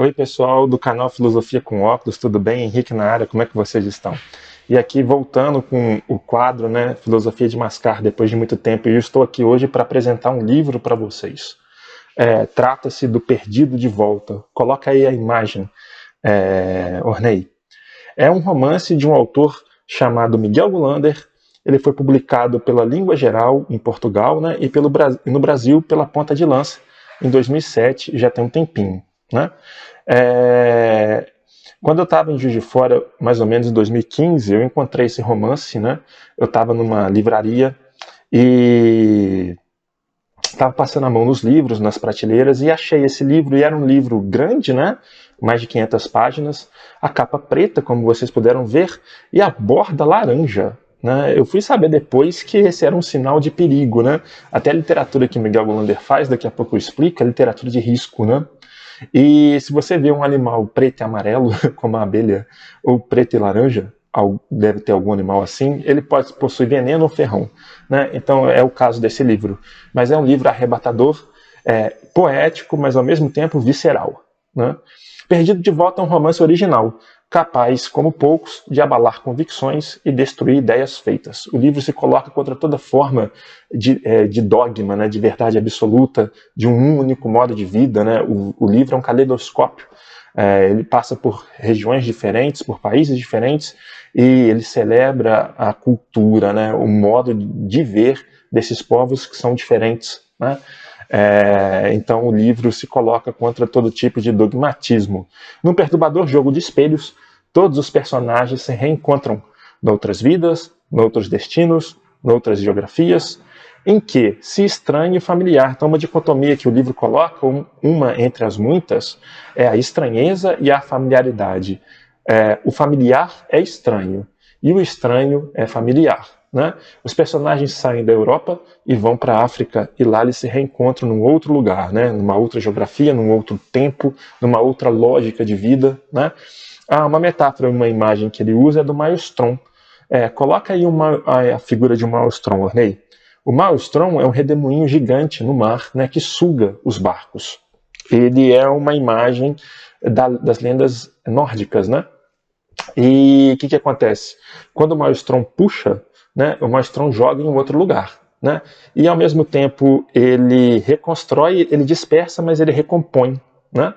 Oi, pessoal do canal Filosofia com Óculos, tudo bem? Henrique na área, como é que vocês estão? E aqui voltando com o quadro, né, Filosofia de Mascar, depois de muito tempo, e eu estou aqui hoje para apresentar um livro para vocês. Trata-se do Perdido de Volta. Coloca aí a imagem, Ornei. É um romance de um autor chamado Miguel Gulander. Ele foi publicado pela Língua Geral em Portugal, né, e no Brasil pela Ponta de Lança em 2007, já tem um tempinho, né? Quando eu estava em Juiz de Fora, mais ou menos em 2015, eu encontrei esse romance, né? Eu estava numa livraria e estava passando a mão nos livros, nas prateleiras, e achei esse livro, e era um livro grande, né? Mais de 500 páginas, a capa preta, como vocês puderam ver, e a borda laranja. Né? Eu fui saber depois que esse era um sinal de perigo, né? Até a literatura que Miguel Gulander faz, daqui a pouco eu explico, é literatura de risco, né? E se você vê um animal preto e amarelo, como a abelha, ou preto e laranja, deve ter algum animal assim, ele pode possuir veneno ou ferrão. Né? Então é o caso desse livro. Mas é um livro arrebatador, poético, mas ao mesmo tempo visceral. Né? Perdido de Volta é um romance original, capaz, como poucos, de abalar convicções e destruir ideias feitas. O livro se coloca contra toda forma de dogma, né, de verdade absoluta, de um único modo de vida. Né? O livro é um caleidoscópio. Ele passa por regiões diferentes, por países diferentes, e ele celebra a cultura, né, o modo de ver desses povos que são diferentes. Né? Então o livro se coloca contra todo tipo de dogmatismo. Num perturbador jogo de espelhos, todos os personagens se reencontram noutras vidas, noutros destinos, noutras geografias, em que se estranho e familiar. Então uma dicotomia que o livro coloca, uma entre as muitas, é a estranheza e a familiaridade. O familiar é estranho e o estranho é familiar. Né? Os personagens saem da Europa e vão para a África, e lá eles se reencontram num outro lugar, né? Numa outra geografia, num outro tempo, numa outra lógica de vida. Né? Uma metáfora, uma imagem que ele usa é do Maelstrom. Coloca aí a figura de um Maelstrom, Ornei. O Maelstrom é um redemoinho gigante no mar, né, que suga os barcos. Ele é uma imagem das lendas nórdicas. Né? E o que acontece? Quando o Maelstrom puxa, né, o Maelstrom joga em um outro lugar. Né? E ao mesmo tempo ele reconstrói, ele dispersa, mas ele recompõe. Né?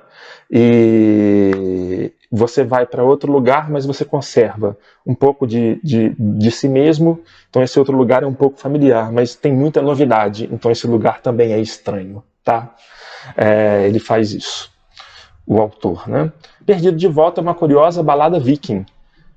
E você vai para outro lugar, mas você conserva um pouco de si mesmo. Então esse outro lugar é um pouco familiar, mas tem muita novidade. Então esse lugar também é estranho. Tá? Ele faz isso, o autor. Né? Perdido de Volta é uma curiosa balada viking,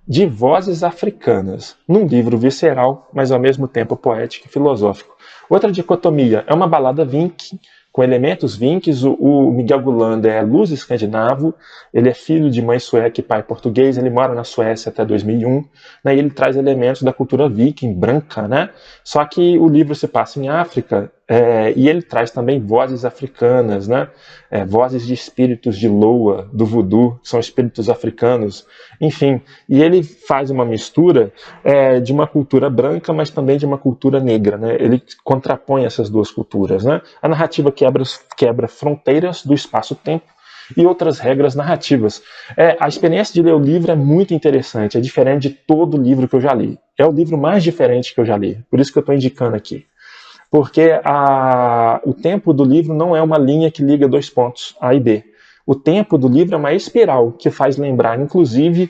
de vozes africanas, num livro visceral, mas ao mesmo tempo poético e filosófico. Outra dicotomia é uma balada viking, com elementos vikings. O Miguel Gulander é luso-escandinavo, ele é filho de mãe sueca e pai português, ele mora na Suécia até 2001, né, e ele traz elementos da cultura viking, branca. Né? Só que o livro se passa em África, e ele traz também vozes africanas, né? Vozes de espíritos de Loa, do voodoo, que são espíritos africanos, enfim. E ele faz uma mistura de uma cultura branca, mas também de uma cultura negra. Né? Ele contrapõe essas duas culturas. Né? A narrativa quebra fronteiras do espaço-tempo e outras regras narrativas. A experiência de ler o livro é muito interessante, é diferente de todo livro que eu já li. É o livro mais diferente que eu já li, por isso que eu estou indicando aqui. Porque o tempo do livro não é uma linha que liga dois pontos, A e B. O tempo do livro é uma espiral que faz lembrar, inclusive,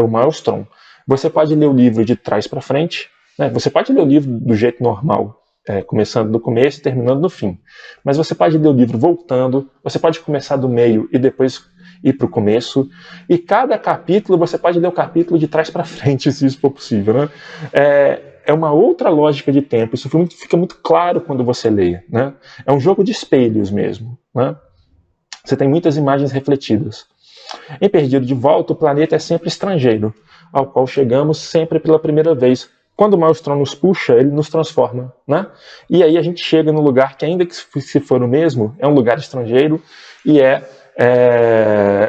o Maelstrom. Você pode ler o livro de trás para frente, né? Você pode ler o livro do jeito normal, começando do começo e terminando no fim. Mas você pode ler o livro voltando, você pode começar do meio e depois ir para o começo. E cada capítulo, você pode ler o capítulo de trás para frente, se isso for possível. Né? É uma outra lógica de tempo. Isso fica muito claro quando você lê. Né? É um jogo de espelhos mesmo. Né? Você tem muitas imagens refletidas. Em Perdido de Volta, o planeta é sempre estrangeiro, ao qual chegamos sempre pela primeira vez. Quando o Maelstrom nos puxa, ele nos transforma. Né? E aí a gente chega num lugar que, ainda que se for o mesmo, é um lugar estrangeiro e é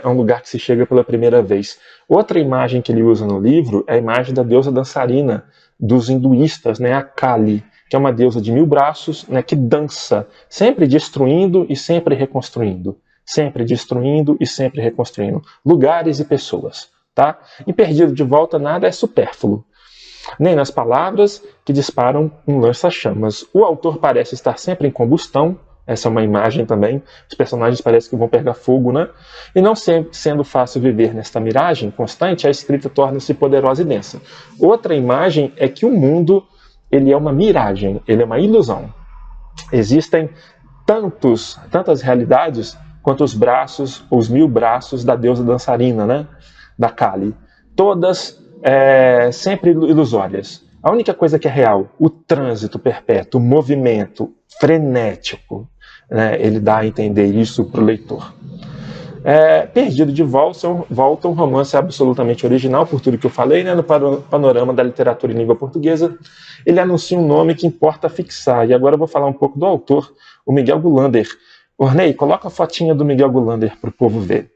um lugar que se chega pela primeira vez. Outra imagem que ele usa no livro é a imagem da deusa dançarina dos hinduístas, né, a Kali, que é uma deusa de 1000 braços, né, que dança, sempre destruindo e sempre reconstruindo. sempre destruindo e sempre reconstruindo lugares e pessoas. Tá? E Perdido de Volta nada é supérfluo, nem nas palavras que disparam um lança-chamas. O autor parece estar sempre em combustão, essa é uma imagem também, os personagens parecem que vão pegar fogo, né? E não sempre sendo fácil viver nesta miragem constante, a escrita torna-se poderosa e densa. Outra imagem é que o mundo, ele é uma miragem, ele é uma ilusão. Existem tantas realidades quanto os braços, os 1000 braços da deusa dançarina, né? Da Kali. Todas sempre ilusórias. A única coisa que é real, o trânsito perpétuo, o movimento frenético, né? Ele dá a entender isso para o leitor. Perdido de Volta, um romance absolutamente original, por tudo que eu falei, né? No panorama da literatura em língua portuguesa. Ele anuncia um nome que importa fixar. E agora eu vou falar um pouco do autor, o Miguel Gulander. Ornei, coloca a fotinha do Miguel Gulander para o povo ver.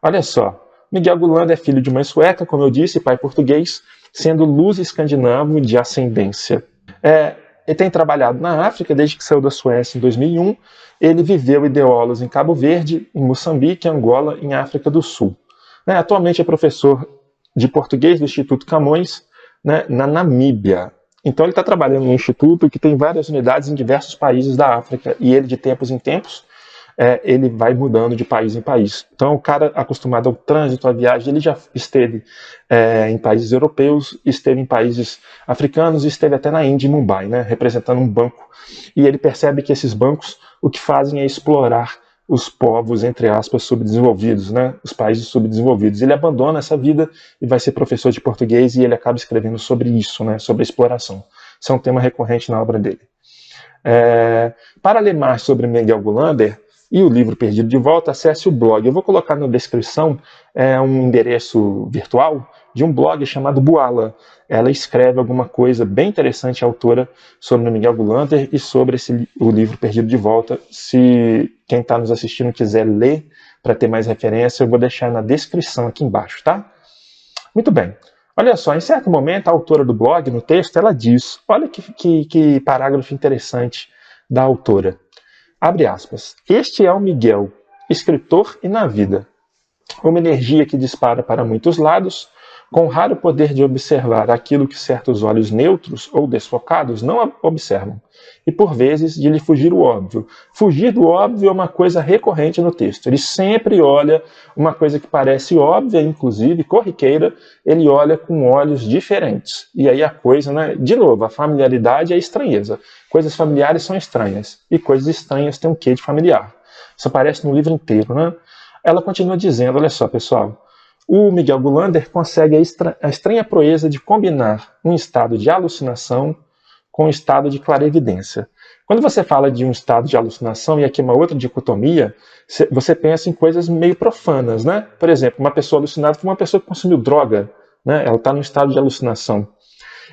Olha só, Miguel Gulander é filho de mãe sueca, como eu disse, pai português, sendo luso-escandinavo de ascendência. Ele tem trabalhado na África desde que saiu da Suécia em 2001. Ele viveu ideólogos em Cabo Verde, em Moçambique, Angola e em África do Sul. Atualmente é professor de português do Instituto Camões, né, na Namíbia. Então ele está trabalhando num instituto que tem várias unidades em diversos países da África, e ele, de tempos em tempos, ele vai mudando de país em país. Então o cara acostumado ao trânsito, à viagem, ele já esteve em países europeus, esteve em países africanos, esteve até na Índia, em Mumbai, né, representando um banco. E ele percebe que esses bancos o que fazem é explorar os povos, entre aspas, subdesenvolvidos, né, os países subdesenvolvidos. Ele abandona essa vida e vai ser professor de português, e ele acaba escrevendo sobre isso, né, sobre a exploração. Isso é um tema recorrente na obra dele. Para ler mais sobre Miguel Gulander e o livro Perdido de Volta, acesse o blog. Eu vou colocar na descrição um endereço virtual de um blog chamado Buala. Ela escreve alguma coisa bem interessante, a autora, sobre o Miguel Gulander e sobre o livro Perdido de Volta. Se quem está nos assistindo quiser ler para ter mais referência, eu vou deixar na descrição aqui embaixo, tá? Muito bem. Olha só, em certo momento, a autora do blog, no texto, ela diz, olha que parágrafo interessante da autora. Abre aspas. Este é o Miguel, escritor e na vida. Uma energia que dispara para muitos lados, com raro poder de observar aquilo que certos olhos neutros ou desfocados não observam, e por vezes de lhe fugir o óbvio. Fugir do óbvio é uma coisa recorrente no texto. Ele sempre olha uma coisa que parece óbvia, inclusive corriqueira, ele olha com olhos diferentes. E aí a coisa, né? De novo, a familiaridade é a estranheza. Coisas familiares são estranhas, e coisas estranhas têm um quê de familiar. Isso aparece no livro inteiro, né? Ela continua dizendo, olha só, pessoal, o Miguel Gulander consegue a estranha proeza de combinar um estado de alucinação com um estado de clarevidência. Quando você fala de um estado de alucinação, e aqui uma outra dicotomia, você pensa em coisas meio profanas, né? Por exemplo, uma pessoa alucinada foi uma pessoa que consumiu droga, né? Ela está num estado de alucinação.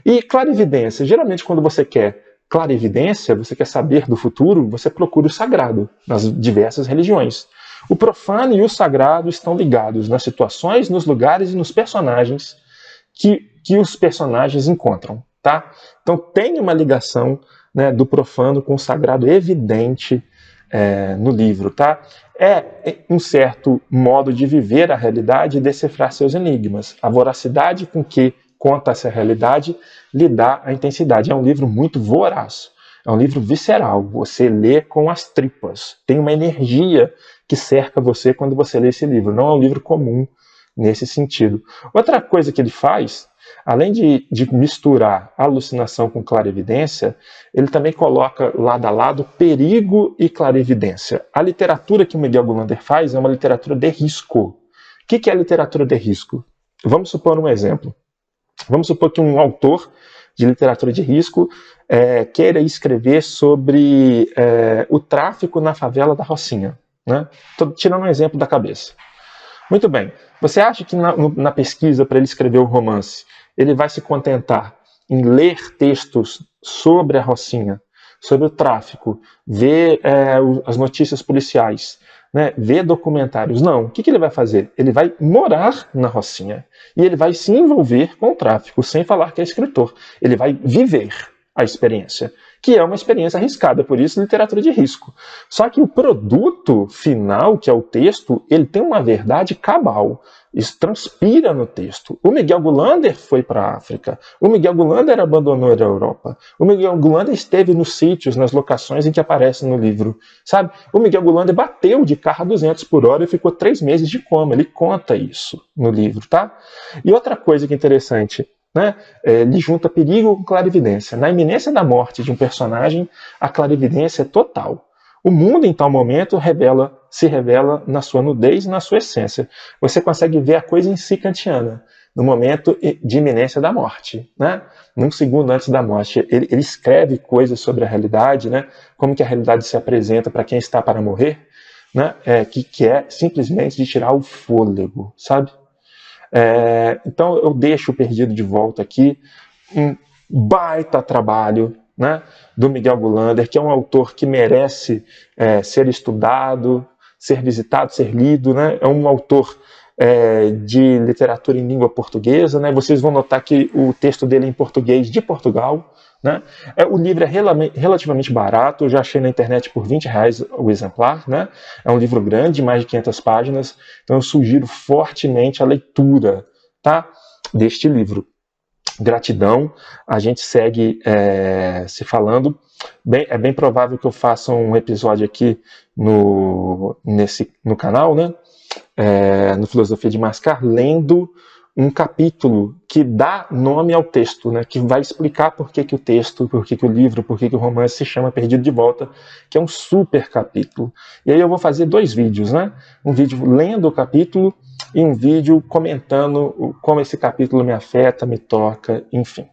E clarividência, geralmente quando você quer clarividência, você quer saber do futuro, você procura o sagrado nas diversas religiões. O profano e o sagrado estão ligados nas situações, nos lugares e nos personagens que os personagens encontram, tá? Então tem uma ligação, né, do profano com o sagrado evidente no livro, tá? É um certo modo de viver a realidade e decifrar seus enigmas. A voracidade com que conta essa realidade lhe dá a intensidade. É um livro muito voraz, é um livro visceral. Você lê com as tripas, tem uma energia que cerca você quando você lê esse livro. Não é um livro comum nesse sentido. Outra coisa que ele faz, além de misturar alucinação com clarividência, ele também coloca lado a lado perigo e clarividência. A literatura que o Miguel Gulander faz é uma literatura de risco. O que é a literatura de risco? Vamos supor um exemplo. Vamos supor que um autor de literatura de risco queira escrever sobre o tráfico na favela da Rocinha. Né? Estou tirando um exemplo da cabeça. Muito bem. Você acha que na pesquisa para ele escrever o romance, ele vai se contentar em ler textos sobre a Rocinha, sobre o tráfico, ver as notícias policiais, né, ver documentários? Não. O que ele vai fazer? Ele vai morar na Rocinha e ele vai se envolver com o tráfico, sem falar que é escritor. Ele vai viver a experiência. que é uma experiência arriscada, por isso literatura de risco. Só que o produto final, que é o texto, ele tem uma verdade cabal. Isso transpira no texto. O Miguel Gulander foi para a África. O Miguel Gulander abandonou a Europa. O Miguel Gulander esteve nos sítios, nas locações em que aparece no livro. Sabe? O Miguel Gulander bateu de carro a 200 por hora e ficou 3 meses de coma. Ele conta isso no livro, tá? E outra coisa que é interessante, né? Ele junta perigo com clarividência. Na iminência da morte de um personagem, a clarividência é total. O mundo, em tal momento, se revela na sua nudez e na sua essência. Você consegue ver a coisa em si kantiana, no momento de iminência da morte. Né? Num segundo antes da morte, ele escreve coisas sobre a realidade, né? Como que a realidade se apresenta para quem está para morrer, né? Que é simplesmente de tirar o fôlego, sabe? Então eu deixo o Perdido de volta aqui, um baita trabalho, né, do Miguel Gulander, que é um autor que merece ser estudado, ser visitado, ser lido, né? É um autor de literatura em língua portuguesa, né? Vocês vão notar que o texto dele é em português de Portugal, né? O livro é relativamente barato, eu já achei na internet por R$20 o exemplar, né? É um livro grande, mais de 500 páginas, então eu sugiro fortemente a leitura, tá, deste livro. Gratidão, a gente segue se falando. É bem provável que eu faça um episódio aqui no canal, né? No Filosofia de Mascar, lendo um capítulo que dá nome ao texto, né? Que vai explicar por que o texto, por que o livro, por que o romance se chama Perdido de Volta, que é um super capítulo. E aí eu vou fazer 2 vídeos, né? Um vídeo lendo o capítulo e um vídeo comentando como esse capítulo me afeta, me toca, enfim.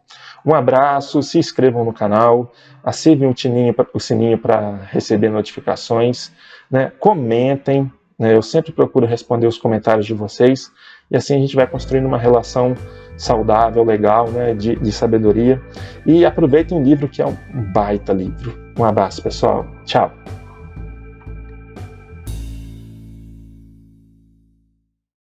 Um abraço, se inscrevam no canal, ativem o sininho para receber notificações, né? Comentem, né? Eu sempre procuro responder os comentários de vocês, e assim a gente vai construindo uma relação saudável, legal, né? de sabedoria. E aproveitem o livro, que é um baita livro. Um abraço, pessoal. Tchau.